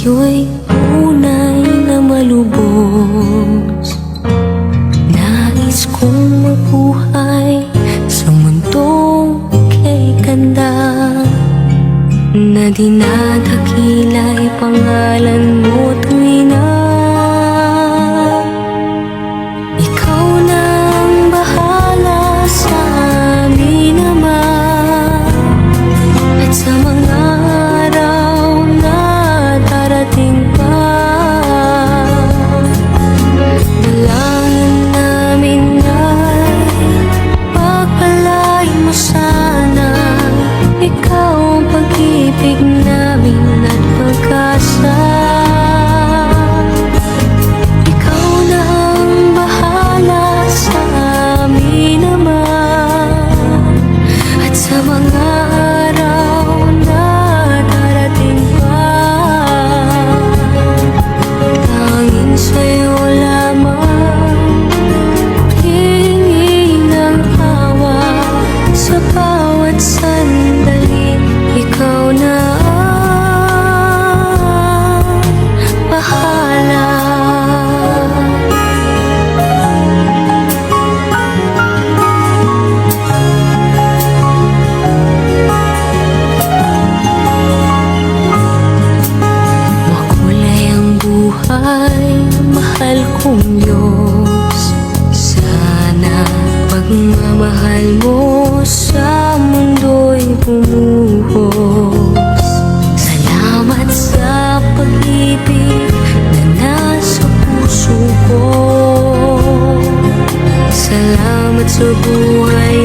sa'yo'y tunay na malubos. Nais kong mabuhay sa mundong kay ganda, na dinadakila'y pangalan mo tuwi na ikaw nang bahala sa amin ama. At sa mga araw na darating pa, dalangin namin ay pagpalain mo sana ikaw ang pag-ibig namin at pag-asa. Ikaw na ang bahala sa amin naman. At sa mga araw na darating pa, tanging sa'yo lamang hihingi ng awa sa bawat sandali. Ikaw na ang bahala. Makulay ang buhay, mahal kong Diyos. Sana pagmamahal mo sa mundo'y bumuhos. Salamat sa pag-ibig na nasa puso ko. Salamat sa buhay